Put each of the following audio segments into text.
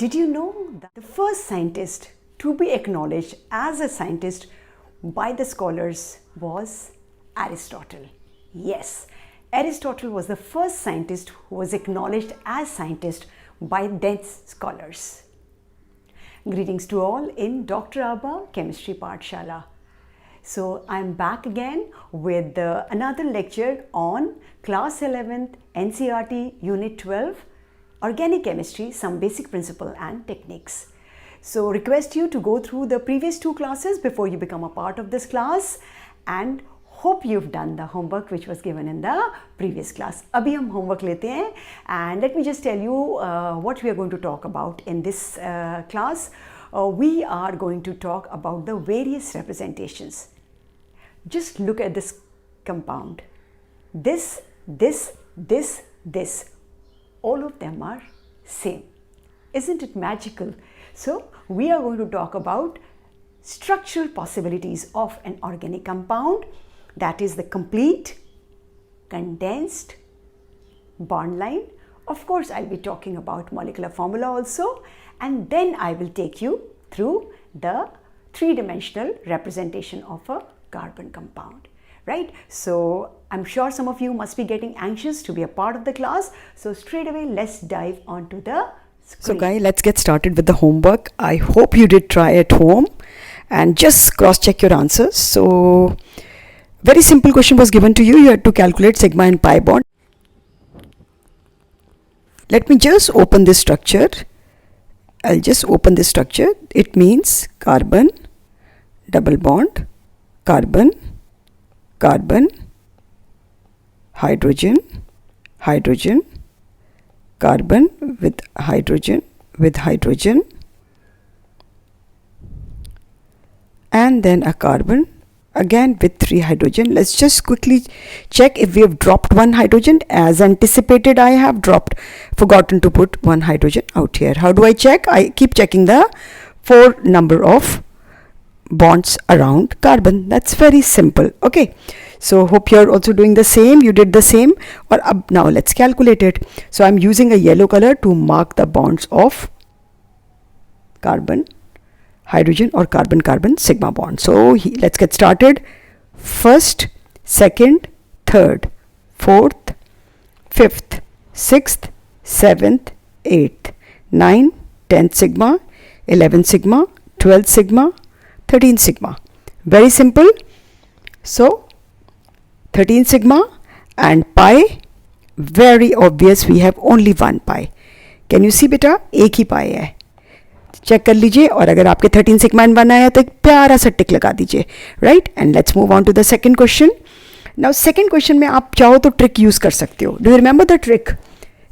Did you know that the first scientist to be acknowledged as a scientist by the scholars was Aristotle? Yes, Aristotle was the first scientist who was acknowledged as scientist by then scholars. Greetings to all in Dr. Abba Chemistry Pathshala. So I'm back again with another lecture on Class 11th NCERT Unit 12 Organic Chemistry, some basic principle and techniques. So request you to go through the previous two classes before you become a part of this class, and hope you've done the homework which was given in the previous class. Abhi hum homework lete hain, and let me just tell you what we are going to talk about in this class. We are going to talk about the various representations. Just look at this compound. This, all of them are same. Isn't it magical? So we are going to talk about structural possibilities of an organic compound, that is the complete, condensed, bond line. Of course, I'll be talking about molecular formula also, and then I will take you through the three-dimensional representation of a carbon compound. Right? So I'm sure some of you must be getting anxious to be a part of the class. So straight away, let's dive onto the screen. So guys, let's get started with the homework. I hope you did try at home and just cross-check your answers. So very simple question was given to you. You had to calculate sigma and pi bond. Let me just open this structure. I'll just open this structure. It means carbon, double bond, carbon, carbon, hydrogen, hydrogen, carbon with hydrogen, and then a carbon again with 3 hydrogen. Let's just quickly check if we have dropped 1 hydrogen. As anticipated, I have forgotten to put 1 hydrogen out here. How do I check? I keep checking the 4 number of bonds around carbon. That's very simple. Okay, so hope you're also doing the same. You did the same. Now let's calculate it. So I'm using a yellow color to mark the bonds of carbon, hydrogen, or carbon-carbon sigma bond. So let's get started. First, second, third, fourth, fifth, sixth, 7th, 8th, 9, 10 sigma, 11 sigma, 12 sigma, 13 sigma. Very simple. So 13 sigma and pi, very obvious, we have only 1 pi. Can you see beta? एक ही pi है. Check कर लीजिए, और अगर आपके 13 sigma and 1 आया तो एक प्यारा सा टिक लगा दीजिए. Right, and let's move on to the second question. Now second question में आप चाहो तो ट्रिक यूज कर सकते हो. Do you remember the trick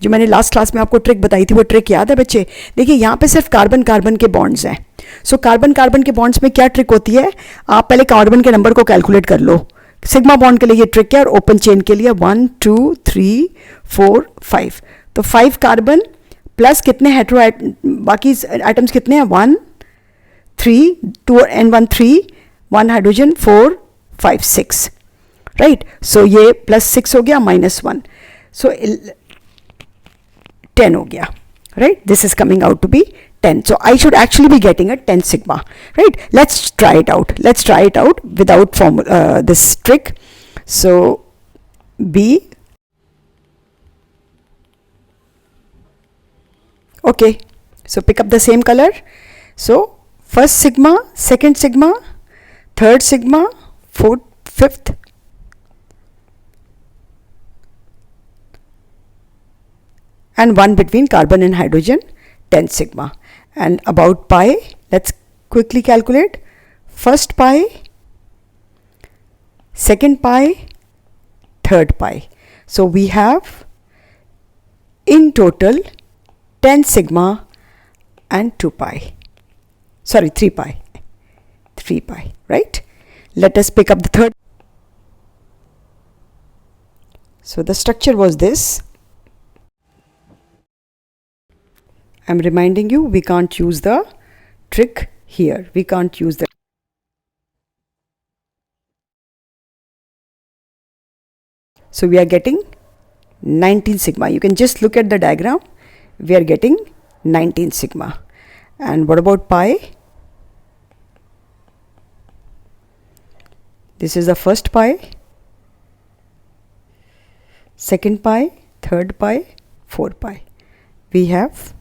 जो मैंने लास्ट क्लास में आपको ट्रिक बताई थी? वो ट्रिक याद है बच्चे? देखिए यहाँ पे सिर्फ कार्बन कार्बन के बॉन्ड्स हैं. सो कार्बन कार्बन के बॉन्ड्स में क्या ट्रिक होती है? आप पहले कार्बन के नंबर को कैलकुलेट कर लो. सिग्मा बॉन्ड के लिए ये ट्रिक है, और ओपन चेन के लिए 1 2 3 4 5. तो 5 कार्बन प्लस कितने हेटेरो बाकी आइटम्स कितने हैं? 1 3 2 and 1 3, 1 हाइड्रोजन, 4 5 6. राइट, सो ये +6 हो गया, -1, सो 10 हो गया. Right, this is coming out to be 10. So I should actually be getting a 10 sigma. Right, let's try it out. Let's try it out without this trick. So B. Okay, so pick up the same color. So first sigma, second sigma, third sigma, fourth, fifth, and 1 between carbon and hydrogen, 10 sigma. And about pi, let's quickly calculate. First pi, second pi, third pi. So we have in total 10 sigma and 2 pi. Sorry, 3 pi. 3 pi, right? Let us pick up the third. So the structure was this. I'm reminding you, we can't use the trick here. We can't use the. So we are getting 19 sigma. You can just look at the diagram. We are getting 19 sigma. And what about pi? This is the first pi, second pi, third pi, 4 pi. We have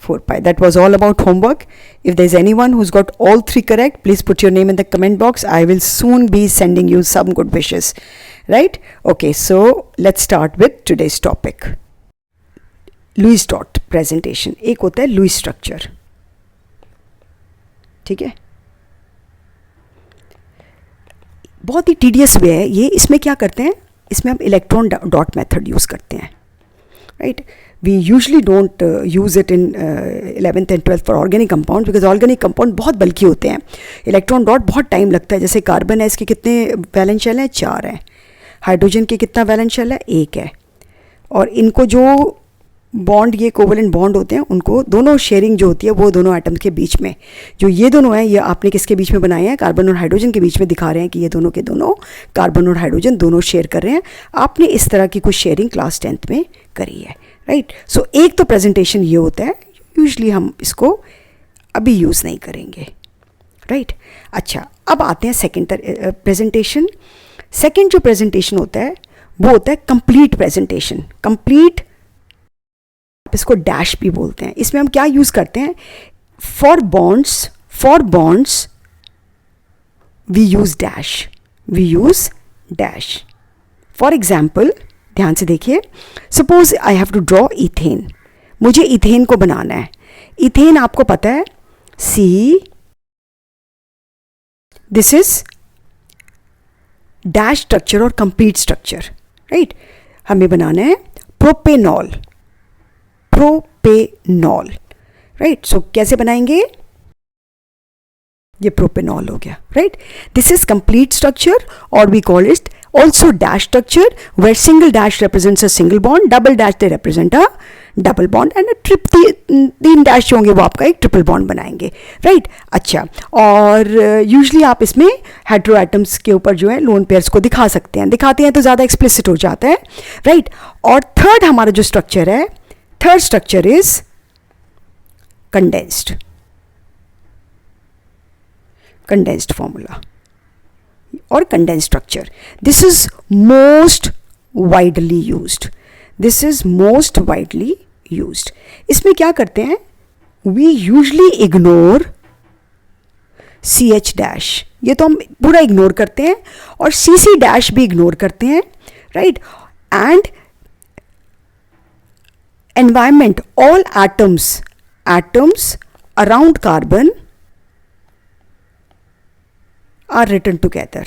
4 pi. That was all about homework. If there's anyone who's got all 3 correct, please put your name in the comment box. I will soon be sending you some good wishes. Right? Okay, so let's start with today's topic. Lewis dot presentation. एक होता है Lewis structure. ठीक है, बहुत ही tedious वे है ये. इसमें क्या करते हैं, इसमें हम इलेक्ट्रॉन डॉट मेथड यूज़ करते हैं. Right, we usually don't use it in 11th and 12th for organic compound, because organic compound बहुत बल्कि होते हैं. इलेक्ट्रॉन डॉट बहुत टाइम लगता है. जैसे कार्बन है, इसके कितने वैलेंस शेल हैं? 4 हैं. हाइड्रोजन के कितना वैलेंस शेल है? 1 है. और इनको जो बॉन्ड, ये कोवलेंट बॉन्ड होते हैं, उनको दोनों शेयरिंग जो होती है वो दोनों एटम्स के बीच में, जो ये दोनों हैं, ये आपने किसके बीच में बनाए हैं? कार्बन और हाइड्रोजन के बीच में दिखा रहे हैं कि ये दोनों के दोनों कार्बन और हाइड्रोजन दोनों शेयर कर रहे हैं. आपने इस तरह की कुछ शेयरिंग क्लास 10th में करी है. राइट, सो एक तो प्रेजेंटेशन ये होता है. यूजली हम इसको अभी यूज़ नहीं करेंगे. राइट, अच्छा, अब आते हैं सेकेंड प्रेजेंटेशन. सेकेंड जो प्रेजेंटेशन होता है वो होता है कंप्लीट प्रेजेंटेशन. कंप्लीट, इसको डैश भी बोलते हैं. इसमें हम क्या यूज़ करते हैं? For bonds we use dash. For example, ध्यान से देखिए, suppose I have to draw ethane. मुझे इथेन को बनाना है. इथेन आपको पता है, see, this is dash structure और कंप्लीट स्ट्रक्चर. राइट, हमें बनाना है प्रोपेनॉल. राइट, सो कैसे बनाएंगे? ये प्रोपेनॉल हो गया. Right, this is complete structure और we call it also dash structure, where single dash represents a single bond, double dash they represent a double bond, and a तीन dash होंगे वो आपका एक ट्रिपल बॉन्ड बनाएंगे. Right, अच्छा, और usually आप इसमें हेटेरो एटम्स के ऊपर जो है लोन पेयर्स को दिखाते हैं तो ज़्यादा एक्सप्लिसिट हो जाता है. राइट, और थर्ड हमारा जो स्ट्रक्चर है, third structure is condensed formula or condensed structure. This is most widely used. इसमें क्या करते हैं? We usually ignore CH dash. ये तो हम पूरा इग्नोर करते हैं, और CC dash भी इग्नोर करते हैं. Right, and environment, all atoms around carbon are written together.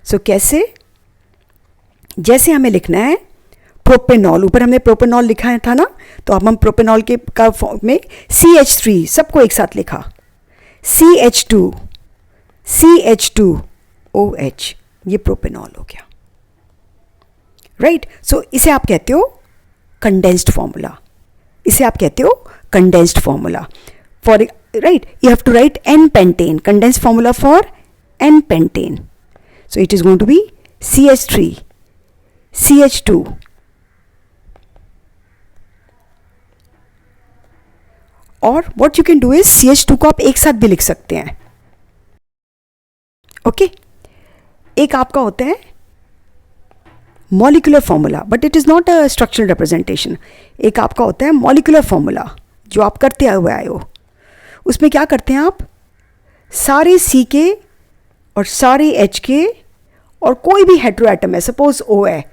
So कैसे? जैसे हमें लिखना है प्रोपेनॉल, ऊपर हमने प्रोपेनॉल लिखा था ना, तो अब हम प्रोपेनॉल के का फॉर्म में CH3 सबको एक साथ लिखा, CH2OH, ये प्रोपेनॉल हो गया. राइट, सो इसे आप कहते हो condensed formula. For, right, you have to write N-pentane, condensed formula for N-pentane. So it is going to be CH3, CH2, और what you can do is CH2 को आप एक साथ भी लिख सकते हैं. ओके, एक आपका होता है molecular formula, but it is not a structural representation. एक आपका होता है मॉलिक्यूलर फॉर्मूला जो आप करते हुए आए हो. उसमें क्या करते हैं आप? सारे C के और सारे H के और कोई भी हेटेरो एटम है, सपोज O है,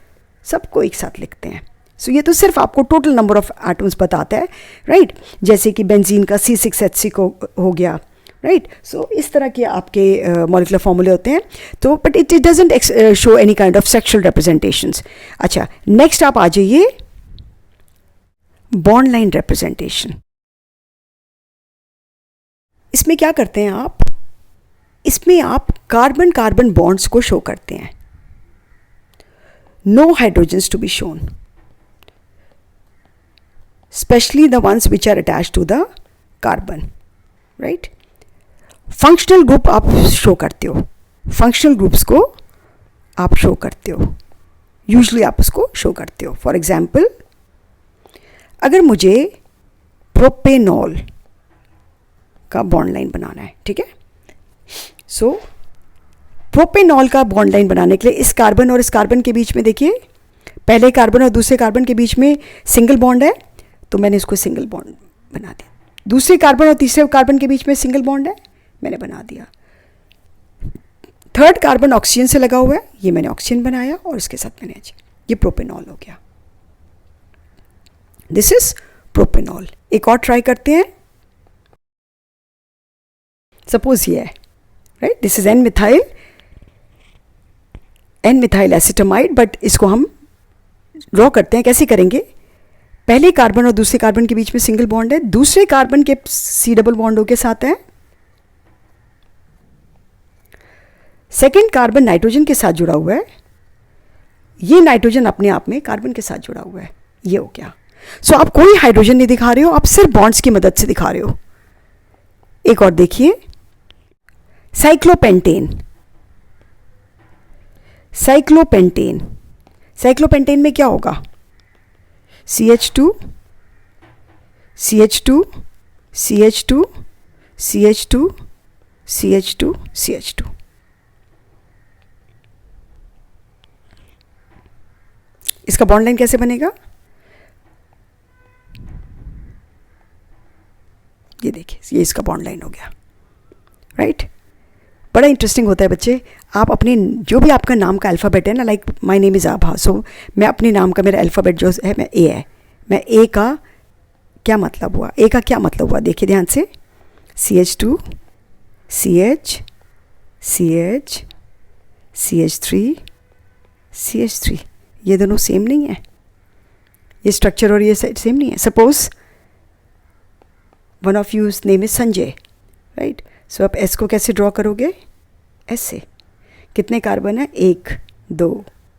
सबको एक साथ लिखते हैं. सो ये तो सिर्फ आपको टोटल नंबर ऑफ एटम्स बताता है. राइट, जैसे कि बेंजीन का C6H6 को हो गया. राइट, सो इस तरह के आपके मॉलिक्यूलर फॉर्मूले होते हैं. तो but it doesn't show any kind of sexual representations. अच्छा, नेक्स्ट आप आ जाइए बॉन्ड लाइन रिप्रेजेंटेशन. इसमें क्या करते हैं आप? इसमें आप कार्बन कार्बन बॉन्ड्स को शो करते हैं. No hydrogens to be shown, specially the ones which are attached to the carbon. Right, functional group आप शो करते हो, फंक्शनल ग्रुप्स को आप शो करते हो. यूजली आप उसको शो करते हो. फॉर एग्जाम्पल, अगर मुझे प्रोपेनॉल का बॉन्ड लाइन बनाना है, ठीक है, सो प्रोपेनॉल का बॉन्ड लाइन बनाने के लिए इस कार्बन और इस कार्बन के बीच में देखिए, पहले कार्बन और दूसरे कार्बन के बीच में सिंगल बॉन्ड है, तो मैंने इसको सिंगल बॉन्ड बना दिया. दूसरे कार्बन और तीसरे कार्बन के बीच में सिंगल बॉन्ड है, मैंने बना दिया. थर्ड कार्बन ऑक्सीजन से लगा हुआ है, ये मैंने ऑक्सीजन बनाया और इसके साथ मैंने ये प्रोपेनॉल हो गया. This is propanol. एक और ट्राई करते हैं. सपोज ये है, right, this is an methyl acetamide, but इसको हम ड्रॉ करते हैं. कैसे करेंगे? पहले कार्बन और दूसरे कार्बन के बीच में सिंगल बॉन्ड है, दूसरे कार्बन के C डबल बॉन्डों के साथ है. सेकेंड कार्बन नाइट्रोजन के साथ जुड़ा हुआ है, ये नाइट्रोजन अपने आप में कार्बन के साथ जुड़ा हुआ है. ये हो गया. सो आप कोई हाइड्रोजन नहीं दिखा रहे हो, आप सिर्फ बॉन्ड्स की मदद से दिखा रहे हो. एक और देखिए, साइक्लोपेंटेन. साइक्लोपेंटेन में क्या होगा? CH2 CH2 CH2 CH2 CH2 CH2. इसका बॉन्ड लाइन कैसे बनेगा? ये देखिए, ये इसका बॉन्ड लाइन हो गया, राइट. बड़ा इंटरेस्टिंग होता है बच्चे. आप अपने जो भी आपका नाम का अल्फ़ाबेट है ना, लाइक माय नेम इज़ आभा, सो मैं अपने नाम का मेरा अल्फ़ाबेट जो है मैं ए है, मैं ए का क्या मतलब हुआ? ए का क्या मतलब हुआ? देखिए ध्यान से, CH2 CH CH CH3 CH3. ये दोनों सेम नहीं है, ये स्ट्रक्चर और ये सेम नहीं है. Suppose one of yours name is Sanjay, right. So आप एस को कैसे ड्रॉ करोगे? एस से. कितने कार्बन है? 1 2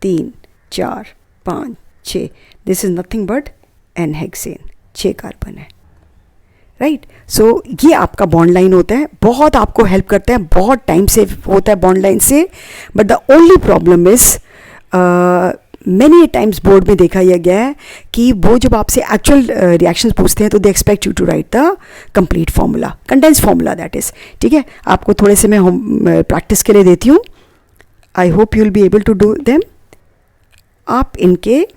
3 4 5 6. This is nothing but n hexane. 6 carbon है, राइट. सो ये आपका बॉन्ड लाइन होता है, बहुत आपको हेल्प करता है, बहुत टाइम से होता है बॉन्ड लाइन से. But the only problem is many times board में देखा यह गया है कि वो जब आपसे एक्चुअल रिएक्शंस पूछते हैं तो they expect you to write the complete formula, condense formula that is. ठीक है, आपको थोड़े से मैं प्रैक्टिस के लिए देती हूँ. I hope you will be able to do them. आप इनके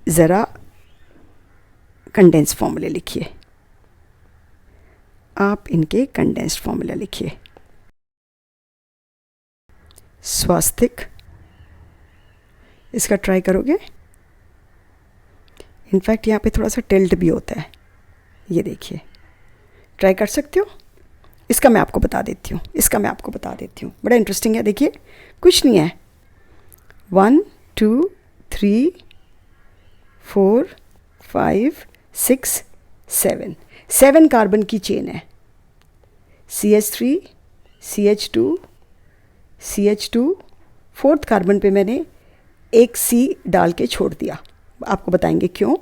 ज़रा कंडेंस फार्मूले लिखिए. आप इनके कंडेंस्ड फार्मूला लिखिए. स्वास्तिक, इसका ट्राई करोगे? इनफैक्ट यहाँ पे थोड़ा सा टिल्ट भी होता है, ये देखिए, ट्राई कर सकते हो. इसका मैं आपको बता देती हूँ, बड़ा इंटरेस्टिंग है. देखिए, कुछ नहीं है. 1 2 3 4 5 6 7 7 कार्बन की चेन है. CH3 CH2 CH2. Fourth carbon पे मैंने एक C डाल के छोड़ दिया, आपको बताएंगे क्यों.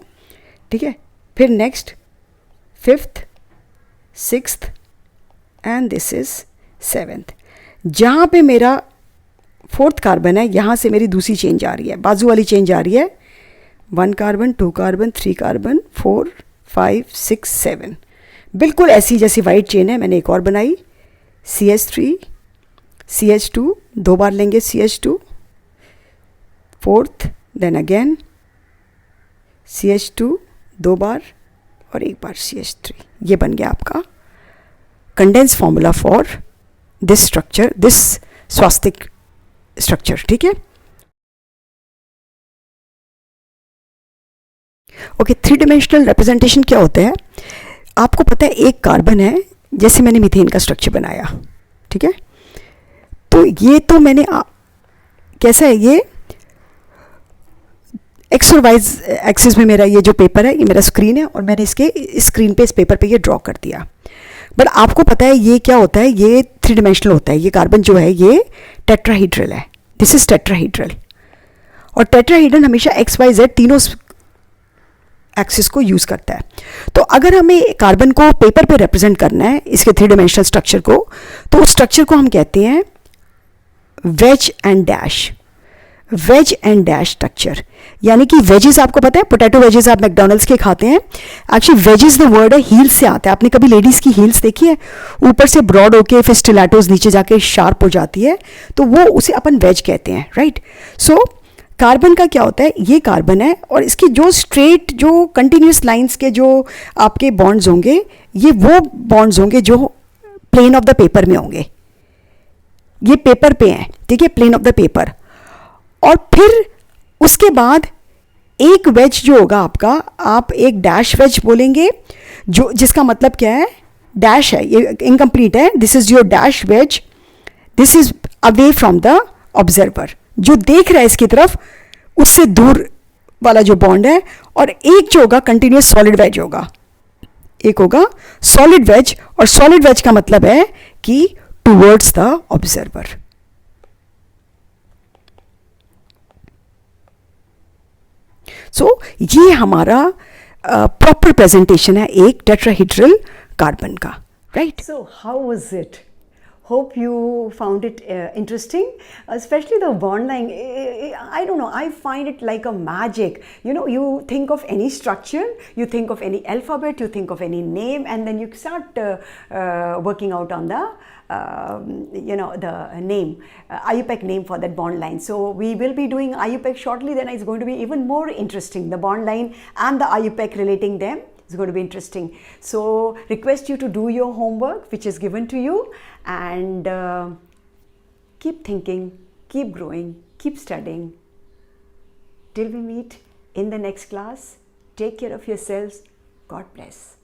ठीक है, फिर next 5th 6th and this is 7th. जहाँ पे मेरा 4th कार्बन है, यहाँ से मेरी दूसरी चेन जा रही है, बाजू वाली चेन जा रही है. 1 कार्बन 2 कार्बन 3 कार्बन 4 5 6 7. बिल्कुल ऐसी जैसी वाइट चेन है, मैंने एक और बनाई. CH3 CH2, 2 बार लेंगे CH2. 4th then again CH2 2 बार और 1 बार CH3. ये बन गया आपका condense formula for this structure, this swastik structure. ठीक है, ओके. 3 डिमेंशनल रिप्रेजेंटेशन क्या होता है? आपको पता है एक कार्बन है, जैसे मैंने मीथेन का स्ट्रक्चर बनाया. ठीक है, तो ये तो मैंने कैसा है, ये एक्स और वाई एक्सिस में मेरा ये जो पेपर है, ये मेरा स्क्रीन है, और मैंने इसके स्क्रीन पे इस पेपर पे ये ड्रॉ कर दिया. बट आपको पता है ये क्या होता है, ये 3 डिमेंशनल होता है. ये कार्बन जो है ये टेट्राहीड्रल है. दिस इज टेट्राहीड्रल, और टेट्राहीड्रल हमेशा एक्स वाई जेड तीनों एक्सिस को यूज़ करता है. तो अगर हमें कार्बन को पेपर पे रिप्रेजेंट करना है, इसके 3 डिमेंशनल स्ट्रक्चर को, तो उस स्ट्रक्चर को हम कहते हैं wedge and dash. Wedge and dash structure, यानी कि वेजेस आपको पता है, पोटैटो वेजेस आप मैकडोनल्ड्स के खाते हैं. एक्चुअली वेजेस द वर्ड है हील्स से आता है. आपने कभी लेडीज़ की हील्स देखी है, ऊपर से ब्रॉड होके फिर स्टिलेटोज नीचे जाके शार्प हो जाती है, तो वो उसे अपन वेज कहते हैं, राइट. सो कार्बन का क्या होता है, ये कार्बन है और इसकी जो स्ट्रेट जो कंटिन्यूस लाइंस के जो आपके बॉन्ड्स होंगे, ये वो बॉन्ड्स होंगे जो प्लेन ऑफ द पेपर में होंगे. ये पेपर पे हैं, ठीक है, प्लेन ऑफ द पेपर. और फिर उसके बाद एक वेज जो होगा आपका, आप एक डैश वेज बोलेंगे, जो जिसका मतलब क्या है, डैश है, ये इनकम्प्लीट है. This is your dash wedge, this is away from the observer, जो देख रहा है इसकी तरफ, उससे दूर वाला जो बॉन्ड है. और एक जो होगा कंटिन्यूस सॉलिड वेज होगा, एक होगा सॉलिड वेज. और सॉलिड वेज का मतलब है कि टूवर्ड्स द ऑब्जर्वर. सो ये हमारा प्रॉपर प्रेजेंटेशन है एक टेट्राहेड्रल कार्बन का, right. So, how was it? Hope you found it interesting, especially the bond line. I don't know, I find it like a magic. You know, you think of any structure, you think of any alphabet, you think of any name, and then you start working out on the the name, IUPAC name for that bond line. So we will be doing IUPAC shortly, then it's going to be even more interesting. The bond line and the IUPAC relating them is going to be interesting. So request you to do your homework which is given to you, and keep thinking, keep growing, keep studying. Till we meet in the next class, take care of yourselves. God bless.